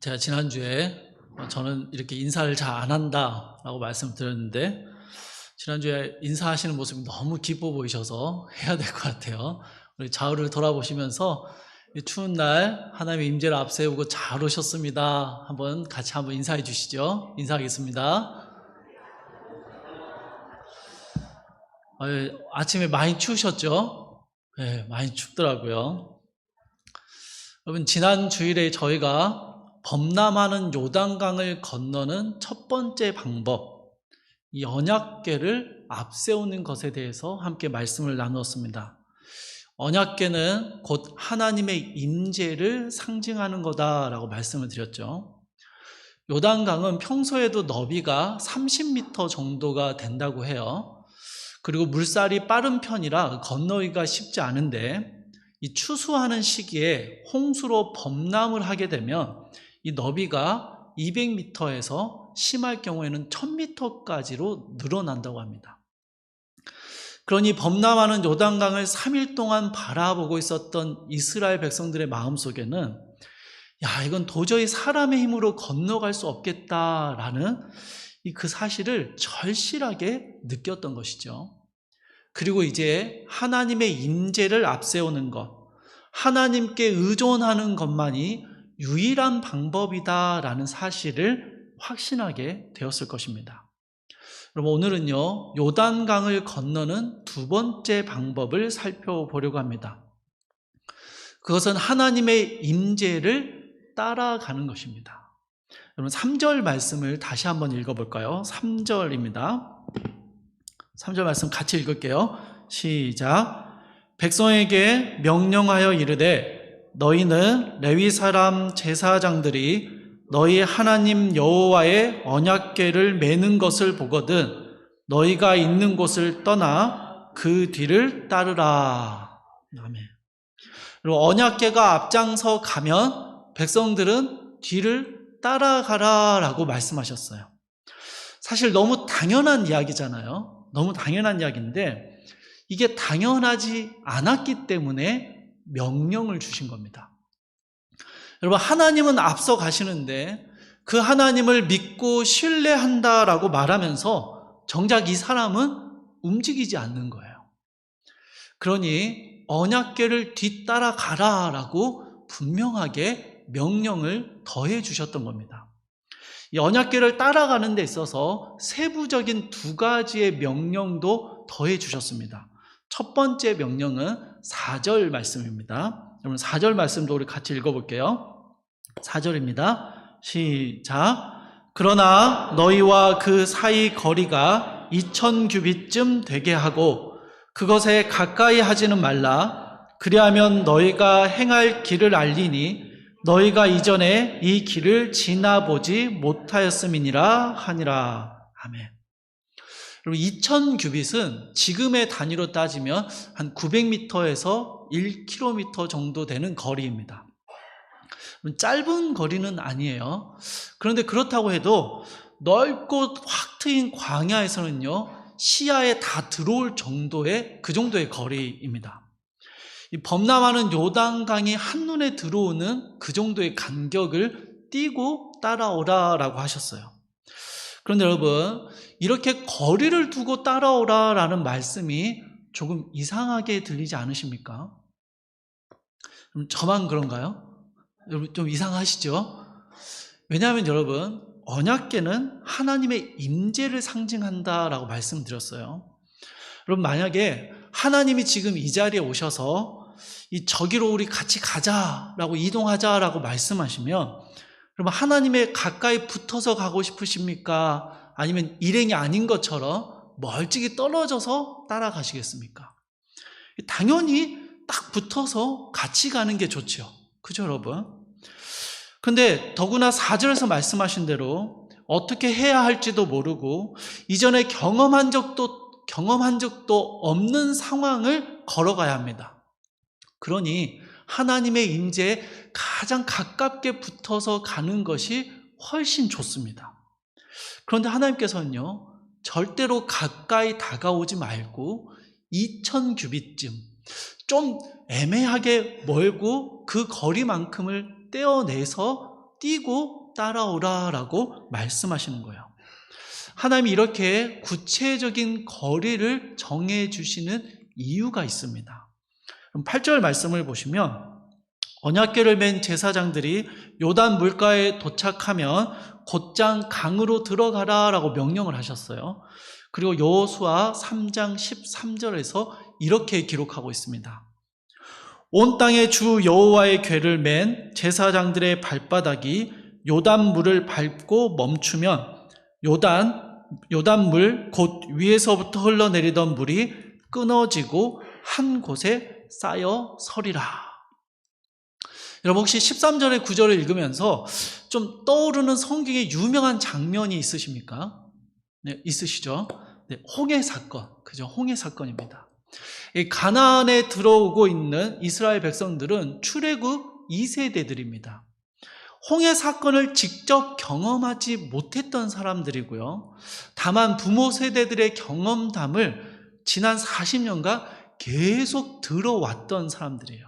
제가 지난주에 저는 이렇게 인사를 잘 안 한다라고 말씀드렸는데, 지난주에 인사하시는 모습이 너무 기뻐 보이셔서 해야 될 것 같아요. 우리 좌우를 돌아보시면서 이 추운 날 하나님의 임재를 앞세우고 잘 오셨습니다. 같이 한번 인사해 주시죠. 인사하겠습니다. 아침에 많이 추우셨죠? 네, 많이 춥더라고요. 여러분, 지난 주일에 저희가 범람하는 요단강을 건너는 첫 번째 방법, 이 언약궤를 앞세우는 것에 대해서 함께 말씀을 나누었습니다. 언약궤는 곧 하나님의 임재를 상징하는 거다라고 말씀을 드렸죠. 요단강은 평소에도 너비가 30m 정도가 된다고 해요. 그리고 물살이 빠른 편이라 건너기가 쉽지 않은데, 이 추수하는 시기에 홍수로 범람을 하게 되면 이 너비가 200m에서 심할 경우에는 1000m까지로 늘어난다고 합니다. 그러니 범람하는 요단강을 3일 동안 바라보고 있었던 이스라엘 백성들의 마음속에는 이건 도저히 사람의 힘으로 건너갈 수 없겠다라는 그 사실을 절실하게 느꼈던 것이죠. 그리고 이제 하나님의 임재를 앞세우는 것, 하나님께 의존하는 것만이 유일한 방법이다라는 사실을 확신하게 되었을 것입니다. 여러분, 오늘은요, 요단강을 건너는 두 번째 방법을 살펴보려고 합니다. 그것은 하나님의 임재를 따라가는 것입니다. 여러분, 3절 말씀을 다시 한번 읽어볼까요? 3절입니다. 3절 말씀 같이 읽을게요. 시작. 백성에게 명령하여 이르되 너희는 레위 사람 제사장들이 너희 하나님 여호와의 언약궤를 매는 것을 보거든 너희가 있는 곳을 떠나 그 뒤를 따르라. 아멘. 그리고 언약궤가 앞장서 가면 백성들은 뒤를 따라가라라고 말씀하셨어요. 사실 너무 당연한 이야기잖아요. 너무 당연한 이야기인데 이게 당연하지 않았기 때문에 명령을 주신 겁니다. 여러분, 하나님은 앞서 가시는데 그 하나님을 믿고 신뢰한다라고 말하면서 정작 이 사람은 움직이지 않는 거예요. 그러니 언약궤를 뒤따라가라라고 분명하게 명령을 더해 주셨던 겁니다. 이 언약궤를 따라가는 데 있어서 세부적인 두 가지의 명령도 더해 주셨습니다. 첫 번째 명령은 4절 말씀입니다. 여러분, 4절 말씀도 우리 같이 읽어볼게요. 4절입니다. 시작. 그러나 너희와 그 사이 거리가 2000규빗쯤 되게 하고 그것에 가까이 하지는 말라. 그리하면 너희가 행할 길을 알리니 너희가 이전에 이 길을 지나보지 못하였음이니라 하니라. 아멘. 여러분, 2000규빗은 지금의 단위로 따지면 한 900m에서 1km 정도 되는 거리입니다. 짧은 거리는 아니에요. 그런데 그렇다고 해도 넓고 확 트인 광야에서는요, 시야에 다 들어올 정도의 그 정도의 거리입니다. 이 범람하는 요단강이 한눈에 들어오는 그 정도의 간격을 띄고 따라오라라고 하셨어요. 그런데 여러분, 이렇게 거리를 두고 따라오라라는 말씀이 조금 이상하게 들리지 않으십니까? 저만 그런가요? 여러분, 좀 이상하시죠? 왜냐하면 여러분, 언약궤는 하나님의 임재를 상징한다라고 말씀드렸어요. 여러분, 만약에 하나님이 지금 이 자리에 오셔서 저기로 우리 같이 가자라고 이동하자라고 말씀하시면 여러분, 하나님의 가까이 붙어서 가고 싶으십니까? 아니면 일행이 아닌 것처럼 멀찍이 떨어져서 따라가시겠습니까? 당연히 딱 붙어서 같이 가는 게 좋죠. 그죠, 여러분? 근데 더구나 4절에서 말씀하신 대로 어떻게 해야 할지도 모르고 이전에 경험한 적도 없는 상황을 걸어가야 합니다. 그러니 하나님의 임재에 가장 가깝게 붙어서 가는 것이 훨씬 좋습니다. 그런데 하나님께서는요, 절대로 가까이 다가오지 말고 2000규빗쯤 좀 애매하게 멀고 그 거리만큼을 떼어내서 뛰고 따라오라라고 말씀하시는 거예요. 하나님이 이렇게 구체적인 거리를 정해주시는 이유가 있습니다. 그럼 8절 말씀을 보시면 언약궤를 맨 제사장들이 요단 물가에 도착하면 곧장 강으로 들어가라라고 명령을 하셨어요. 그리고 여호수아 3장 13절에서 이렇게 기록하고 있습니다. 온 땅의 주 여호와의 궤를 맨 제사장들의 발바닥이 요단물을 밟고 멈추면 요단물 곧 위에서부터 흘러내리던 물이 끊어지고 한 곳에 쌓여 서리라. 여러분 혹시 13절의 구절을 읽으면서 좀 떠오르는 성경의 유명한 장면이 있으십니까? 네, 있으시죠? 네, 홍해 사건, 그죠? 홍해 사건입니다. 이 가나안에 들어오고 있는 이스라엘 백성들은 출애굽 2세대들입니다. 홍해 사건을 직접 경험하지 못했던 사람들이고요. 다만 부모 세대들의 경험담을 지난 40년간 계속 들어왔던 사람들이에요.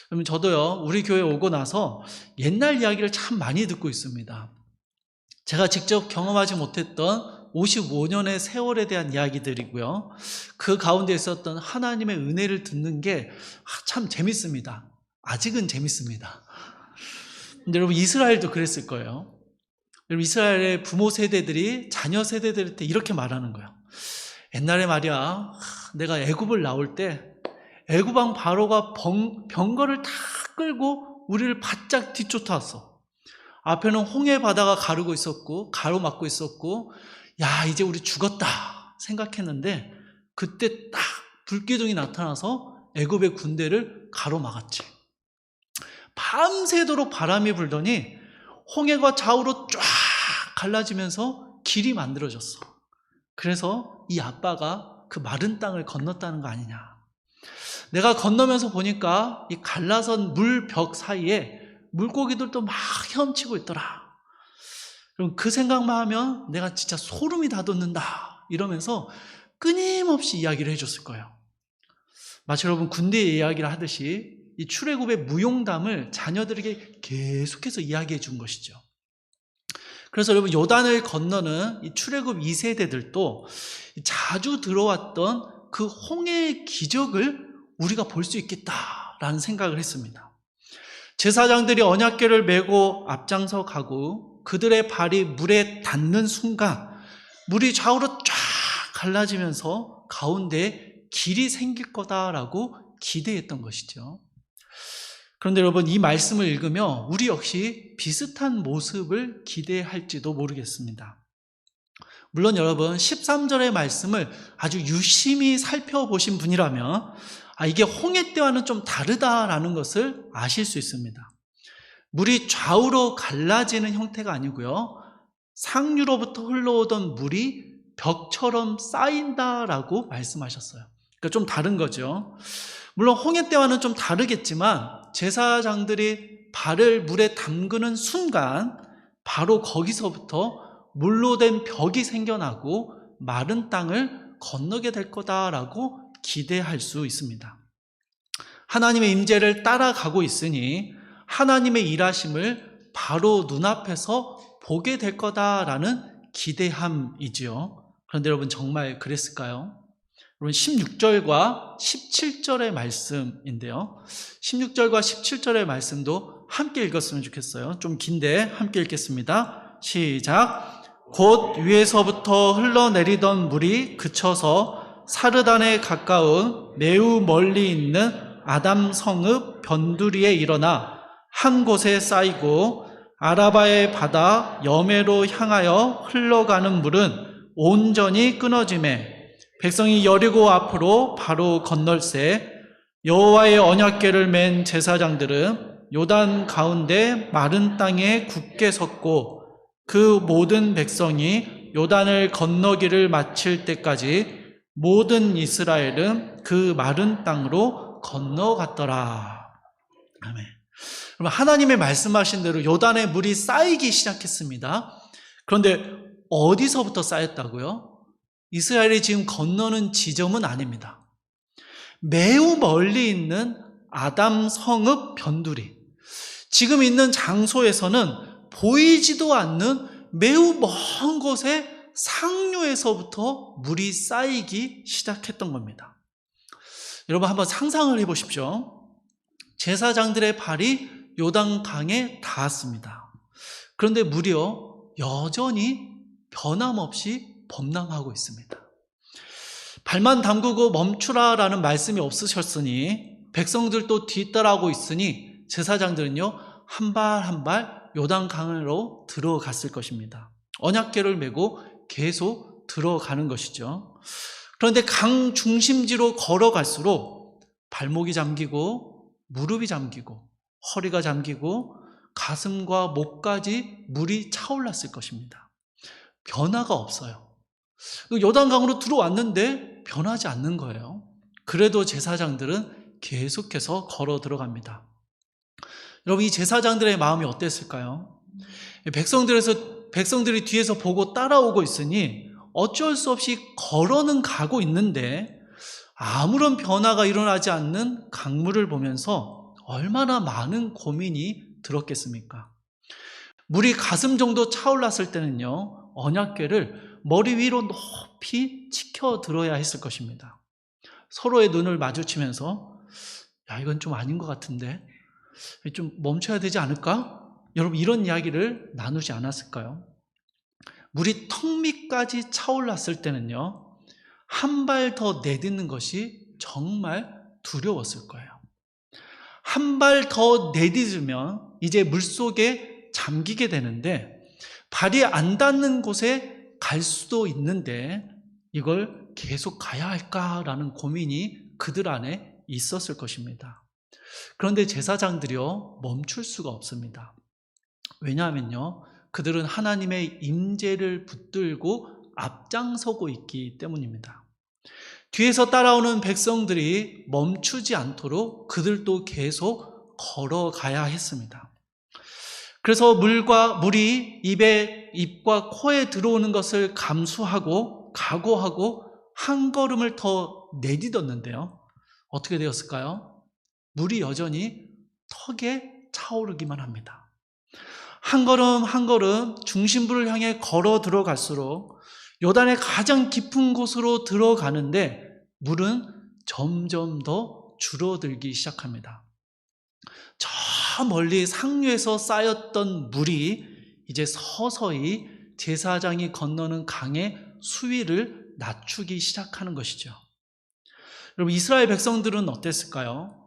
그러면 저도요, 우리 교회 오고 나서 옛날 이야기를 참 많이 듣고 있습니다. 제가 직접 경험하지 못했던 55년의 세월에 대한 이야기들이고요. 그 가운데 있었던 하나님의 은혜를 듣는 게 참 재밌습니다. 아직은 재밌습니다. 근데 여러분, 이스라엘도 그랬을 거예요. 여러분, 이스라엘의 부모 세대들이 자녀 세대들한테 이렇게 말하는 거예요. 옛날에 말이야, 내가 애굽을 나올 때 애굽왕 바로가 병거를 다 끌고 우리를 바짝 뒤쫓아왔어. 앞에는 홍해 바다가 가로막고 있었고, 야, 이제 우리 죽었다 생각했는데 그때 딱 불기둥이 나타나서 애굽의 군대를 가로막았지. 밤새도록 바람이 불더니 홍해가 좌우로 쫙 갈라지면서 길이 만들어졌어. 그래서 이 아빠가 그 마른 땅을 건넜다는 거 아니냐. 내가 건너면서 보니까 이 갈라선 물벽 사이에 물고기들도 막 헤엄치고 있더라. 그럼 그 생각만 하면 내가 진짜 소름이 다 돋는다 이러면서 끊임없이 이야기를 해줬을 거예요. 마치 여러분 군대 이야기를 하듯이 이 출애굽의 무용담을 자녀들에게 계속해서 이야기해 준 것이죠. 그래서 여러분 요단을 건너는 이 출애굽 2세대들도 자주 들어왔던 그 홍해의 기적을 우리가 볼 수 있겠다라는 생각을 했습니다. 제사장들이 언약궤를 메고 앞장서 가고 그들의 발이 물에 닿는 순간 물이 좌우로 쫙 갈라지면서 가운데 길이 생길 거다라고 기대했던 것이죠. 그런데 여러분, 이 말씀을 읽으며 우리 역시 비슷한 모습을 기대할지도 모르겠습니다. 물론 여러분 13절의 말씀을 아주 유심히 살펴보신 분이라면 이게 홍해 때와는 좀 다르다라는 것을 아실 수 있습니다. 물이 좌우로 갈라지는 형태가 아니고요, 상류로부터 흘러오던 물이 벽처럼 쌓인다라고 말씀하셨어요. 그러니까 좀 다른 거죠. 물론 홍해 때와는 좀 다르겠지만 제사장들이 발을 물에 담그는 순간 바로 거기서부터 물로 된 벽이 생겨나고 마른 땅을 건너게 될 거다라고 기대할 수 있습니다. 하나님의 임재를 따라가고 있으니 하나님의 일하심을 바로 눈앞에서 보게 될 거다라는 기대함이지요. 그런데 여러분 정말 그랬을까요? 여러분 16절과 17절의 말씀인데요. 16절과 17절의 말씀도 함께 읽었으면 좋겠어요. 좀 긴데 함께 읽겠습니다. 시작. 곧 위에서부터 흘러내리던 물이 그쳐서 사르단에 가까운 매우 멀리 있는 아담 성읍 변두리에 일어나 한 곳에 쌓이고 아라바의 바다 여매로 향하여 흘러가는 물은 온전히 끊어지매 백성이 여리고 앞으로 바로 건널새 여호와의 언약궤를 맨 제사장들은 요단 가운데 마른 땅에 굳게 섰고 그 모든 백성이 요단을 건너기를 마칠 때까지 모든 이스라엘은 그 마른 땅으로 건너갔더라. 아멘. 그러면 하나님의 말씀하신 대로 요단의 물이 쌓이기 시작했습니다. 그런데 어디서부터 쌓였다고요? 이스라엘이 지금 건너는 지점은 아닙니다. 매우 멀리 있는 아담 성읍 변두리, 지금 있는 장소에서는 보이지도 않는 매우 먼 곳에 상류에서부터 물이 쌓이기 시작했던 겁니다. 여러분 한번 상상을 해보십시오. 제사장들의 발이 요단강에 닿았습니다. 그런데 무려 여전히 변함없이 범람하고 있습니다. 발만 담그고 멈추라라는 말씀이 없으셨으니 백성들도 뒤따라오고 있으니 제사장들은요 한 발 한 발 요단강으로 들어갔을 것입니다. 언약궤를 메고 계속 들어가는 것이죠. 그런데 강 중심지로 걸어갈수록 발목이 잠기고 무릎이 잠기고 허리가 잠기고 가슴과 목까지 물이 차올랐을 것입니다. 변화가 없어요. 요단강으로 들어왔는데 변하지 않는 거예요. 그래도 제사장들은 계속해서 걸어 들어갑니다. 여러분 이 제사장들의 마음이 어땠을까요? 백성들이 뒤에서 보고 따라오고 있으니 어쩔 수 없이 걸어는 가고 있는데 아무런 변화가 일어나지 않는 강물을 보면서 얼마나 많은 고민이 들었겠습니까? 물이 가슴 정도 차올랐을 때는요 언약궤를 머리 위로 높이 치켜 들어야 했을 것입니다. 서로의 눈을 마주치면서 야 이건 좀 아닌 것 같은데 좀 멈춰야 되지 않을까? 여러분 이런 이야기를 나누지 않았을까요? 물이 턱 밑까지 차올랐을 때는요 한 발 더 내딛는 것이 정말 두려웠을 거예요. 한 발 더 내딛으면 이제 물속에 잠기게 되는데 발이 안 닿는 곳에 갈 수도 있는데 이걸 계속 가야 할까라는 고민이 그들 안에 있었을 것입니다. 그런데 제사장들이요 멈출 수가 없습니다. 왜냐하면요 그들은 하나님의 임재를 붙들고 앞장서고 있기 때문입니다. 뒤에서 따라오는 백성들이 멈추지 않도록 그들도 계속 걸어가야 했습니다. 그래서 물이 입과 코에 들어오는 것을 감수하고 각오하고 한 걸음을 더 내딛었는데요. 어떻게 되었을까요? 물이 여전히 턱에 차오르기만 합니다. 한 걸음 한 걸음 중심부를 향해 걸어 들어갈수록 요단의 가장 깊은 곳으로 들어가는데 물은 점점 더 줄어들기 시작합니다. 저 멀리 상류에서 쌓였던 물이 이제 서서히 제사장이 건너는 강의 수위를 낮추기 시작하는 것이죠. 여러분 이스라엘 백성들은 어땠을까요?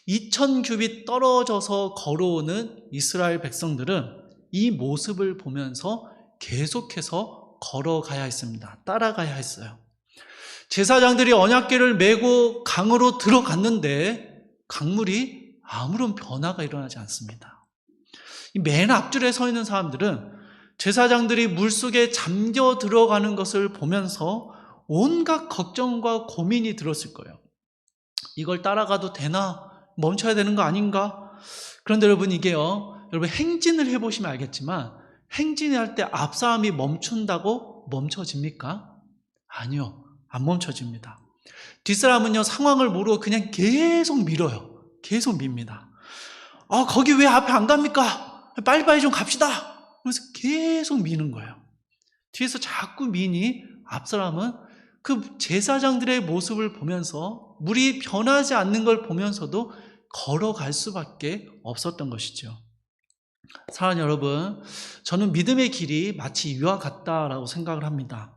2000규빗 떨어져서 걸어오는 이스라엘 백성들은 이 모습을 보면서 계속해서 걸어가야 했습니다. 따라가야 했어요. 제사장들이 언약궤를 메고 강으로 들어갔는데 강물이 아무런 변화가 일어나지 않습니다. 맨 앞줄에 서 있는 사람들은 제사장들이 물속에 잠겨 들어가는 것을 보면서 온갖 걱정과 고민이 들었을 거예요. 이걸 따라가도 되나? 멈춰야 되는 거 아닌가? 그런데 여러분 이게요 여러분 행진을 해보시면 알겠지만 행진할 때 앞사람이 멈춘다고 멈춰집니까? 아니요 안 멈춰집니다. 뒷사람은요 상황을 모르고 그냥 계속 밀어요. 계속 밉니다. 거기 왜 앞에 안 갑니까? 빨리빨리 좀 갑시다. 그래서 계속 미는 거예요. 뒤에서 자꾸 미니 앞사람은 그 제사장들의 모습을 보면서 물이 변하지 않는 걸 보면서도 걸어갈 수밖에 없었던 것이죠. 사랑하는 여러분, 저는 믿음의 길이 마치 이와 같다라고 생각을 합니다.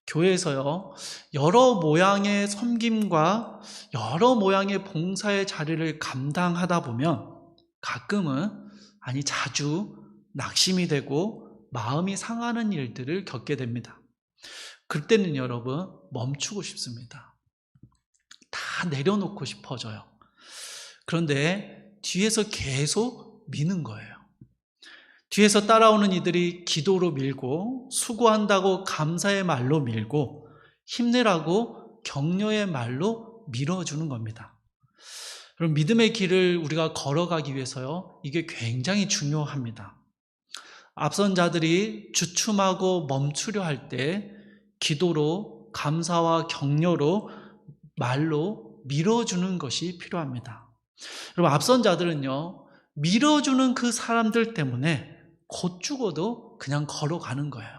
교회에서요 여러 모양의 섬김과 여러 모양의 봉사의 자리를 감당하다 보면 가끔은 아니 자주 낙심이 되고 마음이 상하는 일들을 겪게 됩니다. 그때는 여러분 멈추고 싶습니다. 다 내려놓고 싶어져요. 그런데 뒤에서 계속 미는 거예요. 뒤에서 따라오는 이들이 기도로 밀고 수고한다고 감사의 말로 밀고 힘내라고 격려의 말로 밀어주는 겁니다. 여러분 믿음의 길을 우리가 걸어가기 위해서요 이게 굉장히 중요합니다. 앞선 자들이 주춤하고 멈추려 할 때 기도로 감사와 격려로 말로 밀어주는 것이 필요합니다. 여러분 앞선 자들은요 밀어주는 그 사람들 때문에 곧 죽어도 그냥 걸어가는 거예요.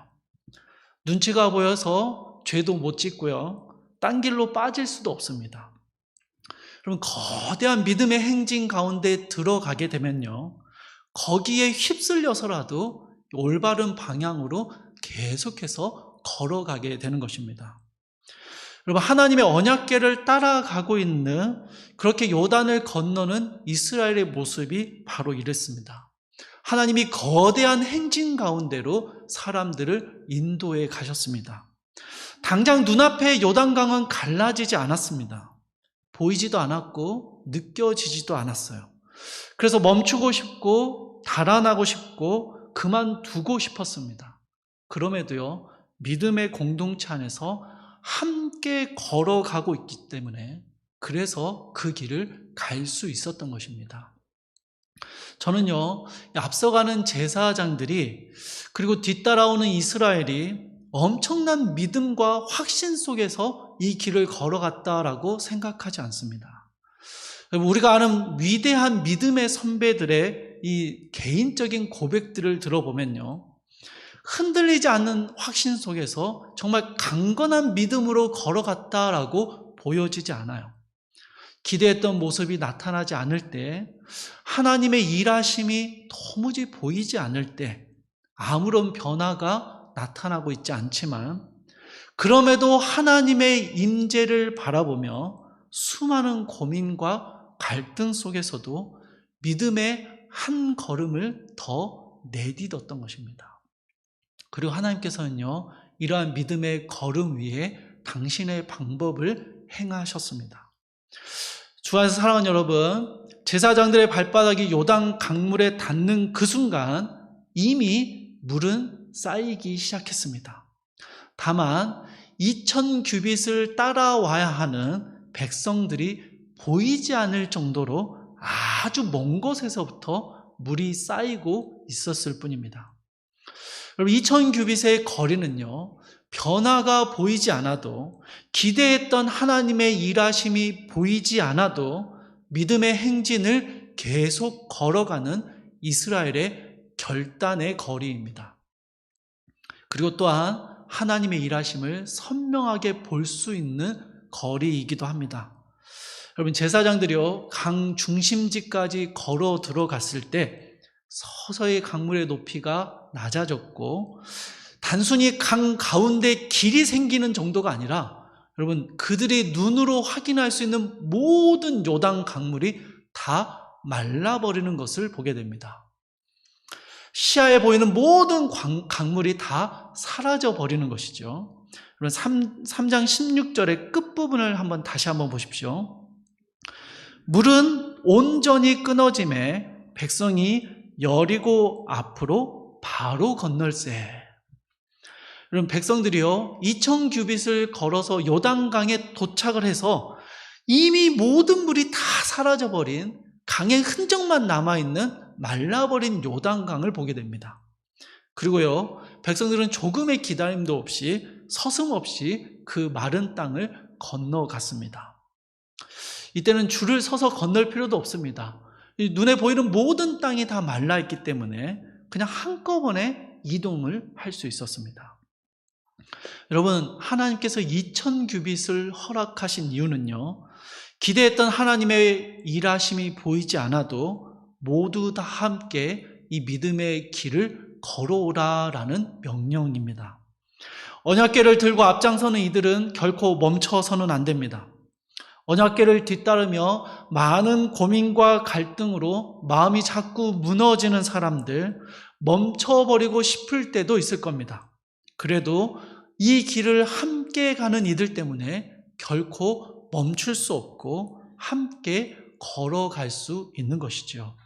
눈치가 보여서 죄도 못 짓고요. 딴 길로 빠질 수도 없습니다. 그럼 거대한 믿음의 행진 가운데 들어가게 되면요, 거기에 휩쓸려서라도 올바른 방향으로 계속해서 걸어가게 되는 것입니다. 여러분, 하나님의 언약궤를 따라가고 있는, 그렇게 요단을 건너는 이스라엘의 모습이 바로 이랬습니다. 하나님이 거대한 행진 가운데로 사람들을 인도해 가셨습니다. 당장 눈앞에 요단강은 갈라지지 않았습니다. 보이지도 않았고 느껴지지도 않았어요. 그래서 멈추고 싶고 달아나고 싶고 그만두고 싶었습니다. 그럼에도요, 믿음의 공동체 안에서 함께 걸어가고 있기 때문에, 그래서 그 길을 갈 수 있었던 것입니다. 저는요, 앞서가는 제사장들이, 그리고 뒤따라오는 이스라엘이 엄청난 믿음과 확신 속에서 이 길을 걸어갔다라고 생각하지 않습니다. 우리가 아는 위대한 믿음의 선배들의 이 개인적인 고백들을 들어보면요, 흔들리지 않는 확신 속에서 정말 강건한 믿음으로 걸어갔다라고 보여지지 않아요. 기대했던 모습이 나타나지 않을 때, 하나님의 일하심이 도무지 보이지 않을 때 아무런 변화가 나타나고 있지 않지만, 그럼에도 하나님의 임재를 바라보며 수많은 고민과 갈등 속에서도 믿음의 한 걸음을 더 내딛었던 것입니다. 그리고 하나님께서는요, 이러한 믿음의 걸음 위에 당신의 방법을 행하셨습니다. 주 안에서 사랑하는 여러분, 제사장들의 발바닥이 요단 강물에 닿는 그 순간 이미 물은 쌓이기 시작했습니다. 다만 2000규빗을 따라와야 하는 백성들이 보이지 않을 정도로 아주 먼 곳에서부터 물이 쌓이고 있었을 뿐입니다. 여러분, 2000규빗의 거리는요, 변화가 보이지 않아도, 기대했던 하나님의 일하심이 보이지 않아도 믿음의 행진을 계속 걸어가는 이스라엘의 결단의 거리입니다. 그리고 또한 하나님의 일하심을 선명하게 볼 수 있는 거리이기도 합니다. 여러분, 제사장들이요, 강 중심지까지 걸어 들어갔을 때 서서히 강물의 높이가 낮아졌고, 단순히 강 가운데 길이 생기는 정도가 아니라, 여러분, 그들이 눈으로 확인할 수 있는 모든 요단 강물이 다 말라버리는 것을 보게 됩니다. 시야에 보이는 모든 강물이 다 사라져버리는 것이죠. 3장 16절의 끝부분을 다시 한번 보십시오. 물은 온전히 끊어짐에 백성이 여리고 앞으로 바로 건널세. 여러분, 백성들이요, 2000규빗을 걸어서 요단강에 도착을 해서 이미 모든 물이 다 사라져버린, 강의 흔적만 남아있는 말라버린 요단강을 보게 됩니다. 그리고요, 백성들은 조금의 기다림도 없이 서슴없이 그 마른 땅을 건너갔습니다. 이때는 줄을 서서 건널 필요도 없습니다. 눈에 보이는 모든 땅이 다 말라있기 때문에 그냥 한꺼번에 이동을 할 수 있었습니다. 여러분, 하나님께서 2000규빗을 허락하신 이유는요, 기대했던 하나님의 일하심이 보이지 않아도 모두 다 함께 이 믿음의 길을 걸어오라라는 명령입니다. 언약궤를 들고 앞장서는 이들은 결코 멈춰서는 안 됩니다. 언약궤를 뒤따르며 많은 고민과 갈등으로 마음이 자꾸 무너지는 사람들, 멈춰버리고 싶을 때도 있을 겁니다. 그래도 이 길을 함께 가는 이들 때문에 결코 멈출 수 없고 함께 걸어갈 수 있는 것이죠.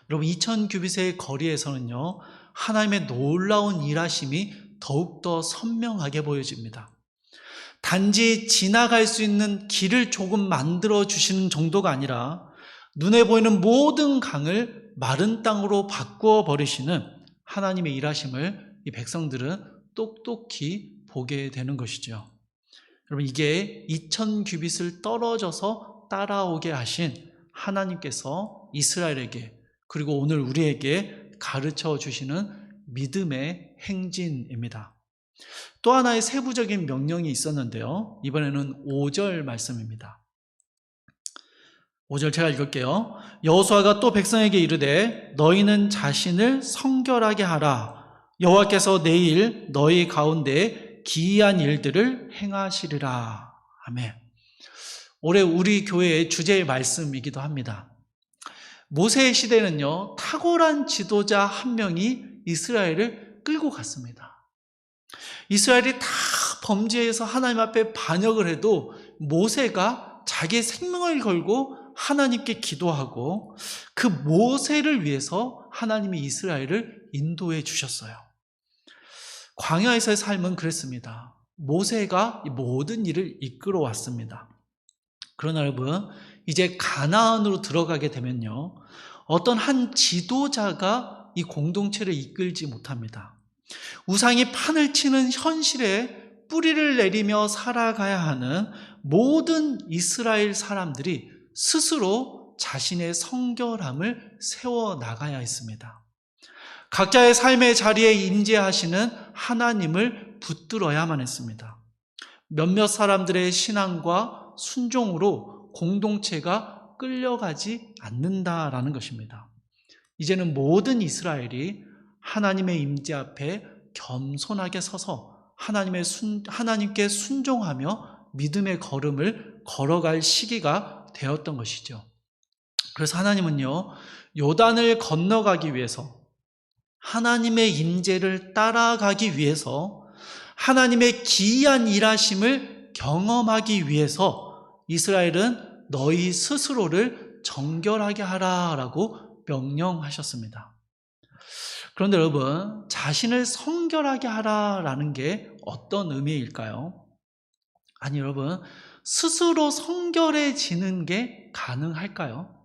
여러분, 2000규빗의 거리에서는요, 하나님의 놀라운 일하심이 더욱더 선명하게 보여집니다. 단지 지나갈 수 있는 길을 조금 만들어 주시는 정도가 아니라 눈에 보이는 모든 강을 마른 땅으로 바꾸어 버리시는 하나님의 일하심을 이 백성들은 똑똑히 보게 되는 것이죠. 여러분, 이게 2000규빗을 떨어져서 따라오게 하신 하나님께서 이스라엘에게, 그리고 오늘 우리에게 가르쳐 주시는 믿음의 행진입니다. 또 하나의 세부적인 명령이 있었는데요. 이번에는 5절 말씀입니다. 5절 제가 읽을게요. 여호수아가 또 백성에게 이르되 너희는 자신을 성결하게 하라. 여호와께서 내일 너희 가운데 기이한 일들을 행하시리라. 아멘. 올해 우리 교회의 주제의 말씀이기도 합니다. 모세의 시대는요, 탁월한 지도자 한 명이 이스라엘을 끌고 갔습니다. 이스라엘이 다 범죄해서 하나님 앞에 반역을 해도 모세가 자기의 생명을 걸고 하나님께 기도하고 그 모세를 위해서 하나님이 이스라엘을 인도해 주셨어요. 광야에서의 삶은 그랬습니다. 모세가 모든 일을 이끌어 왔습니다. 그러나 여러분, 이제 가나안으로 들어가게 되면요, 어떤 한 지도자가 이 공동체를 이끌지 못합니다. 우상이 판을 치는 현실에 뿌리를 내리며 살아가야 하는 모든 이스라엘 사람들이 스스로 자신의 성결함을 세워나가야 했습니다. 각자의 삶의 자리에 임재하시는 하나님을 붙들어야만 했습니다. 몇몇 사람들의 신앙과 순종으로 공동체가 끌려가지 않는다라는 것입니다. 이제는 모든 이스라엘이 하나님의 임재 앞에 겸손하게 서서 하나님께 순종하며 믿음의 걸음을 걸어갈 시기가 되었던 것이죠. 그래서 하나님은요, 요단을 건너가기 위해서, 하나님의 임재를 따라가기 위해서, 하나님의 기이한 일하심을 경험하기 위해서 이스라엘은 너희 스스로를 정결하게 하라라고 명령하셨습니다. 그런데 여러분, 자신을 성결하게 하라라는 게 어떤 의미일까요? 아니 여러분, 스스로 성결해지는 게 가능할까요?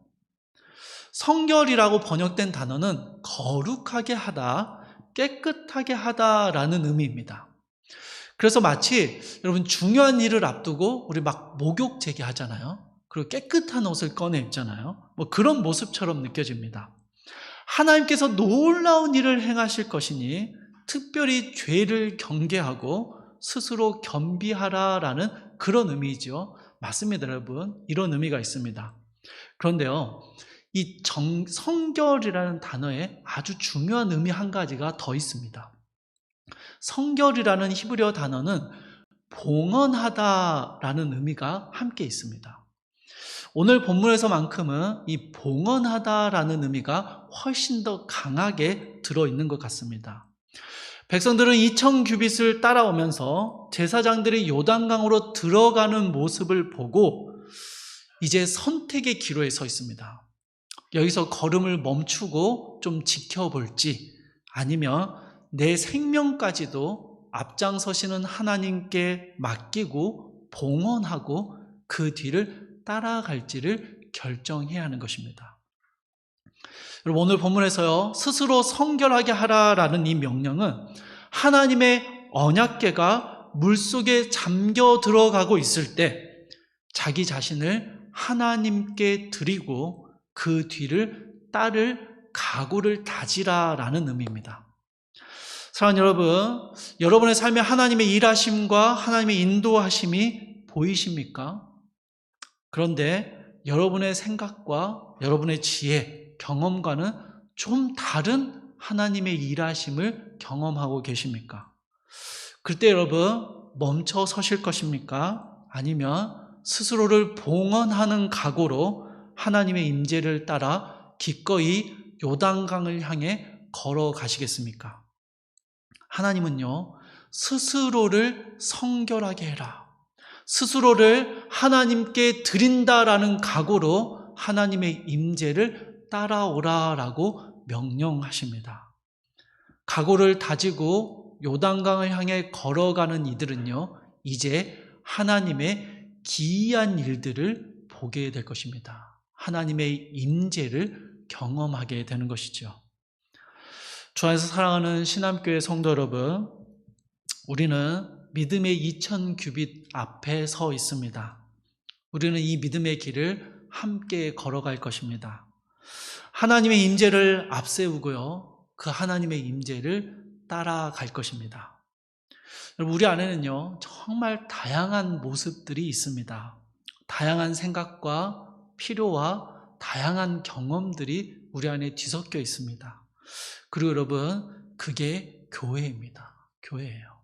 성결이라고 번역된 단어는 거룩하게 하다, 깨끗하게 하다라는 의미입니다. 그래서 마치 여러분 중요한 일을 앞두고 우리 막 목욕 제기하잖아요. 그리고 깨끗한 옷을 꺼내 입잖아요. 뭐 그런 모습처럼 느껴집니다. 하나님께서 놀라운 일을 행하실 것이니 특별히 죄를 경계하고 스스로 겸비하라라는 그런 의미죠. 맞습니다, 여러분. 이런 의미가 있습니다. 그런데요, 이 성결이라는 단어에 아주 중요한 의미 한 가지가 더 있습니다. 성결이라는 히브리어 단어는 봉헌하다라는 의미가 함께 있습니다. 오늘 본문에서만큼은 이 봉헌하다라는 의미가 훨씬 더 강하게 들어있는 것 같습니다. 백성들은 2000규빗을 따라오면서 제사장들이 요단강으로 들어가는 모습을 보고 이제 선택의 기로에 서 있습니다. 여기서 걸음을 멈추고 좀 지켜볼지, 아니면 내 생명까지도 앞장서시는 하나님께 맡기고 봉헌하고 그 뒤를 따라갈지를 결정해야 하는 것입니다. 여러분, 오늘 본문에서요, 스스로 성결하게 하라라는 이 명령은 하나님의 언약궤가 물속에 잠겨 들어가고 있을 때 자기 자신을 하나님께 드리고 그 뒤를 따를 각오를 다지라라는 의미입니다. 사랑하는 여러분, 여러분의 삶에 하나님의 일하심과 하나님의 인도하심이 보이십니까? 그런데 여러분의 생각과 여러분의 지혜, 경험과는 좀 다른 하나님의 일하심을 경험하고 계십니까? 그때 여러분 멈춰 서실 것입니까? 아니면 스스로를 봉헌하는 각오로 하나님의 임재를 따라 기꺼이 요단강을 향해 걸어가시겠습니까? 하나님은요, 스스로를 성결하게 해라, 스스로를 하나님께 드린다라는 각오로 하나님의 임재를 따라오라라고 명령하십니다. 각오를 다지고 요단강을 향해 걸어가는 이들은요, 이제 하나님의 기이한 일들을 보게 될 것입니다. 하나님의 임재를 경험하게 되는 것이죠. 주 안에서 사랑하는 신암교회 성도 여러분, 우리는 믿음의 2000규빗 앞에 서 있습니다. 우리는 이 믿음의 길을 함께 걸어갈 것입니다. 하나님의 임재를 앞세우고요. 그 하나님의 임재를 따라갈 것입니다. 여러분, 우리 안에는요, 정말 다양한 모습들이 있습니다. 다양한 생각과 필요와 다양한 경험들이 우리 안에 뒤섞여 있습니다. 그리고 여러분, 그게 교회입니다. 교회예요.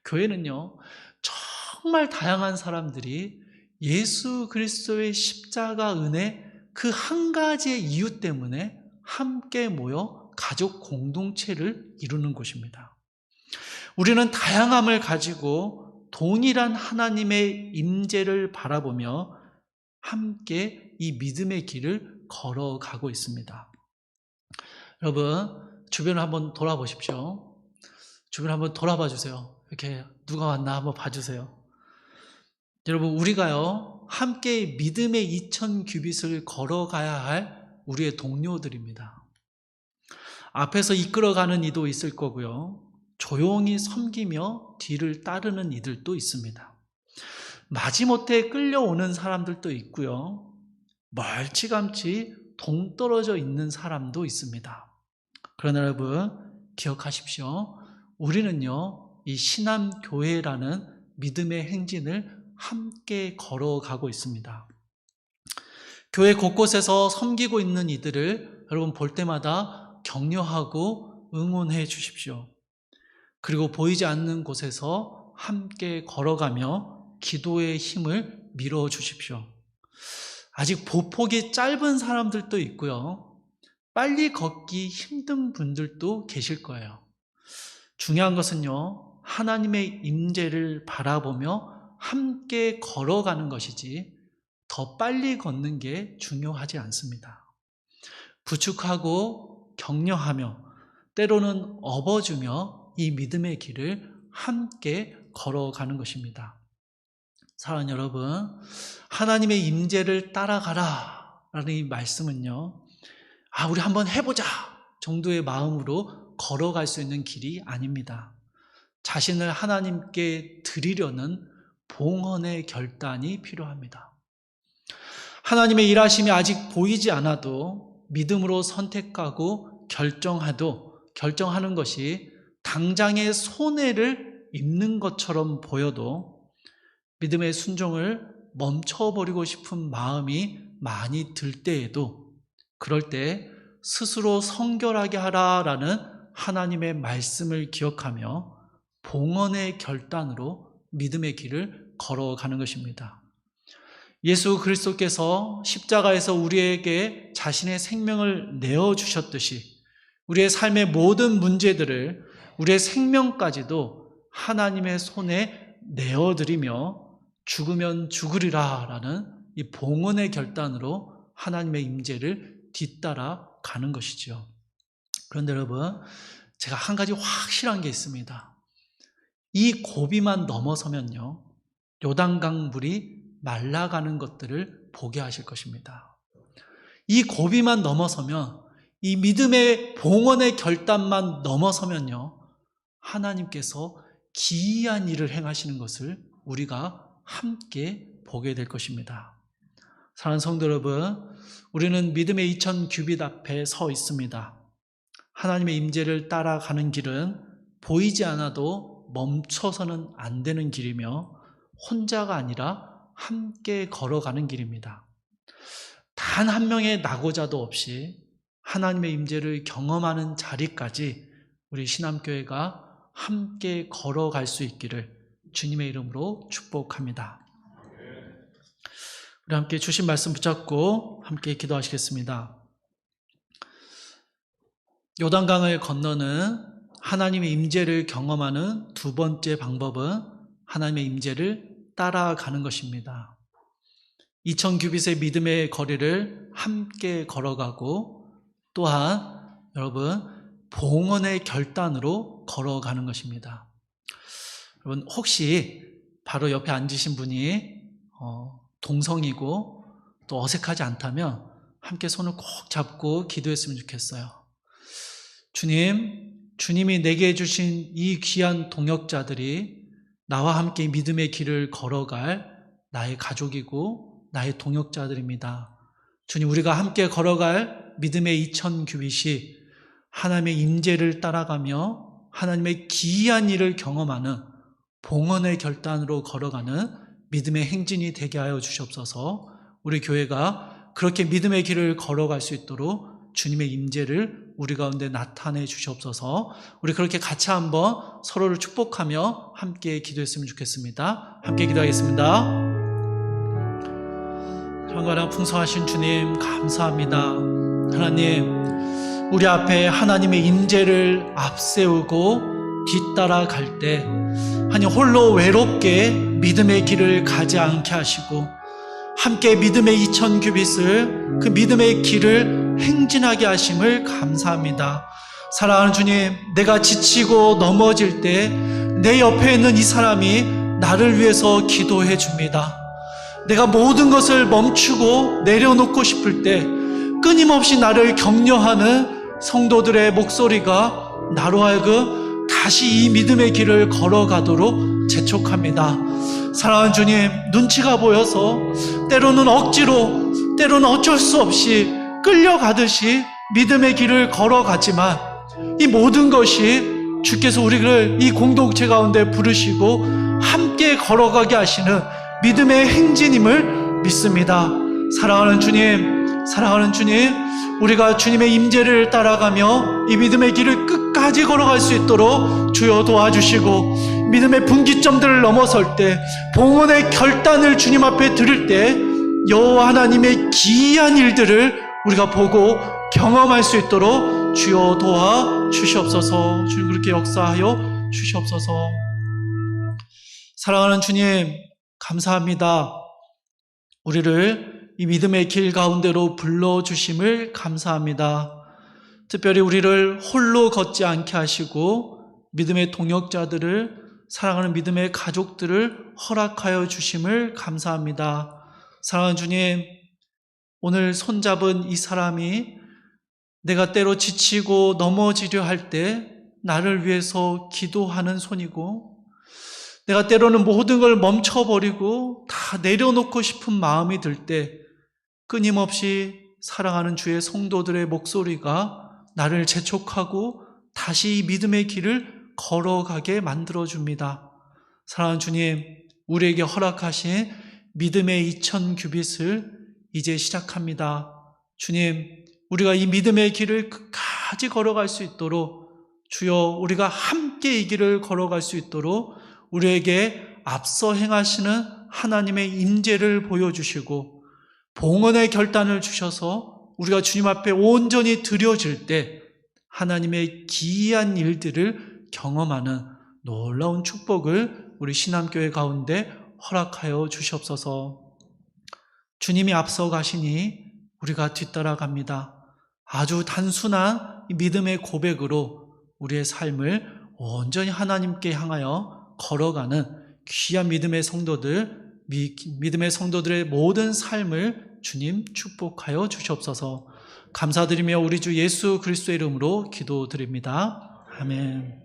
교회는요, 정말 다양한 사람들이 예수 그리스도의 십자가 은혜 그 한 가지의 이유 때문에 함께 모여 가족 공동체를 이루는 곳입니다. 우리는 다양함을 가지고 동일한 하나님의 임재를 바라보며 함께 이 믿음의 길을 걸어가고 있습니다. 여러분, 주변을 한번 돌아보십시오. 주변을 한번 돌아봐 주세요. 이렇게 누가 왔나 한번 봐주세요. 여러분, 우리가요, 함께 믿음의 2000규빗을 걸어가야 할 우리의 동료들입니다. 앞에서 이끌어가는 이도 있을 거고요. 조용히 섬기며 뒤를 따르는 이들도 있습니다. 마지못해 끌려오는 사람들도 있고요. 멀찌감치 동떨어져 있는 사람도 있습니다. 그러나 여러분, 기억하십시오. 우리는요, 이 신암교회라는 믿음의 행진을 함께 걸어가고 있습니다. 교회 곳곳에서 섬기고 있는 이들을 여러분 볼 때마다 격려하고 응원해 주십시오. 그리고 보이지 않는 곳에서 함께 걸어가며 기도의 힘을 밀어 주십시오. 아직 보폭이 짧은 사람들도 있고요. 빨리 걷기 힘든 분들도 계실 거예요. 중요한 것은요, 하나님의 임재를 바라보며 함께 걸어가는 것이지 더 빨리 걷는 게 중요하지 않습니다. 부축하고 격려하며 때로는 업어주며 이 믿음의 길을 함께 걸어가는 것입니다. 사랑하는 여러분, 하나님의 임재를 따라가라 라는 이 말씀은요, 우리 한번 해보자 정도의 마음으로 걸어갈 수 있는 길이 아닙니다. 자신을 하나님께 드리려는 봉헌의 결단이 필요합니다. 하나님의 일하심이 아직 보이지 않아도 믿음으로 선택하고 결정하는 것이 당장의 손해를 입는 것처럼 보여도 믿음의 순종을 멈춰버리고 싶은 마음이 많이 들 때에도, 그럴 때 스스로 성결하게 하라라는 하나님의 말씀을 기억하며 봉헌의 결단으로 믿음의 길을 걸어가는 것입니다. 예수 그리스도께서 십자가에서 우리에게 자신의 생명을 내어주셨듯이 우리의 삶의 모든 문제들을, 우리의 생명까지도 하나님의 손에 내어드리며 죽으면 죽으리라 라는 이 봉헌의 결단으로 하나님의 임재를 뒤따라 가는 것이죠. 그런데 여러분, 제가 한 가지 확실한 게 있습니다. 이 고비만 넘어서면요, 요단강 물이 말라가는 것들을 보게 하실 것입니다. 이 고비만 넘어서면, 이 믿음의 봉헌의 결단만 넘어서면요, 하나님께서 기이한 일을 행하시는 것을 우리가 함께 보게 될 것입니다. 사랑하는 성도 여러분, 우리는 믿음의 2000규빗 앞에 서 있습니다. 하나님의 임재를 따라가는 길은 보이지 않아도 멈춰서는 안 되는 길이며 혼자가 아니라 함께 걸어가는 길입니다. 단 한 명의 낙오자도 없이 하나님의 임재를 경험하는 자리까지 우리 신암교회가 함께 걸어갈 수 있기를 주님의 이름으로 축복합니다. 우리 함께 주신 말씀 붙잡고 함께 기도하시겠습니다. 요단강을 건너는 하나님의 임재를 경험하는 두 번째 방법은 하나님의 임재를 따라가는 것입니다. 2000규빗의 믿음의 거리를 함께 걸어가고, 또한 여러분 봉헌의 결단으로 걸어가는 것입니다. 여러분, 혹시 바로 옆에 앉으신 분이 동성이고 또 어색하지 않다면 함께 손을 꼭 잡고 기도했으면 좋겠어요. 주님이 내게 주신 이 귀한 동역자들이 나와 함께 믿음의 길을 걸어갈 나의 가족이고 나의 동역자들입니다. 주님, 우리가 함께 걸어갈 믿음의 2000규빗이 하나님의 임재를 따라가며 하나님의 기이한 일을 경험하는 봉헌의 결단으로 걸어가는 믿음의 행진이 되게 하여 주시옵소서. 우리 교회가 그렇게 믿음의 길을 걸어갈 수 있도록 주님의 임재를 우리 가운데 나타내 주시옵소서. 우리 그렇게 같이 한번 서로를 축복하며 함께 기도했으면 좋겠습니다. 함께 기도하겠습니다. 영원한 풍성하신 주님 감사합니다. 하나님, 우리 앞에 하나님의 임재를 앞세우고 뒤따라 갈 때 아니 홀로 외롭게 믿음의 길을 가지 않게 하시고 함께 믿음의 2000규빗을 그 믿음의 길을 행진하게 하심을 감사합니다. 사랑하는 주님, 내가 지치고 넘어질 때 내 옆에 있는 이 사람이 나를 위해서 기도해 줍니다. 내가 모든 것을 멈추고 내려놓고 싶을 때 끊임없이 나를 격려하는 성도들의 목소리가 나로 하여금 다시 이 믿음의 길을 걸어가도록 재촉합니다. 사랑하는 주님, 눈치가 보여서 때로는 억지로, 때로는 어쩔 수 없이 끌려가듯이 믿음의 길을 걸어가지만 이 모든 것이 주께서 우리를 이 공동체 가운데 부르시고 함께 걸어가게 하시는 믿음의 행진임을 믿습니다. 사랑하는 주님, 우리가 주님의 임재를 따라가며 이 믿음의 길을 끝까지 걸어갈 수 있도록 주여 도와주시고 믿음의 분기점들을 넘어설 때 봉헌의 결단을 주님 앞에 들을 때 여호와 하나님의 기이한 일들을 우리가 보고 경험할 수 있도록 주여 도와주시옵소서. 주님 그렇게 역사하여 주시옵소서. 사랑하는 주님 감사합니다. 우리를 이 믿음의 길 가운데로 불러주심을 감사합니다. 특별히 우리를 홀로 걷지 않게 하시고 믿음의 동역자들을, 사랑하는 믿음의 가족들을 허락하여 주심을 감사합니다. 사랑하는 주님, 오늘 손잡은 이 사람이 내가 때로 지치고 넘어지려 할 때 나를 위해서 기도하는 손이고, 내가 때로는 모든 걸 멈춰버리고 다 내려놓고 싶은 마음이 들 때 끊임없이 사랑하는 주의 성도들의 목소리가 나를 재촉하고 다시 이 믿음의 길을 걸어가게 만들어줍니다. 사랑하는 주님, 우리에게 허락하신 믿음의 2000규빗을 이제 시작합니다. 주님, 우리가 이 믿음의 길을 끝까지 걸어갈 수 있도록 주여 우리가 함께 이 길을 걸어갈 수 있도록 우리에게 앞서 행하시는 하나님의 임재를 보여주시고 봉헌의 결단을 주셔서 우리가 주님 앞에 온전히 드려질 때 하나님의 기이한 일들을 경험하는 놀라운 축복을 우리 신앙교회 가운데 허락하여 주시옵소서. 주님이 앞서 가시니 우리가 뒤따라갑니다. 아주 단순한 믿음의 고백으로 우리의 삶을 온전히 하나님께 향하여 걸어가는 귀한 믿음의 성도들의 모든 삶을 주님 축복하여 주시옵소서. 감사드리며 우리 주 예수 그리스도의 이름으로 기도드립니다. 아멘.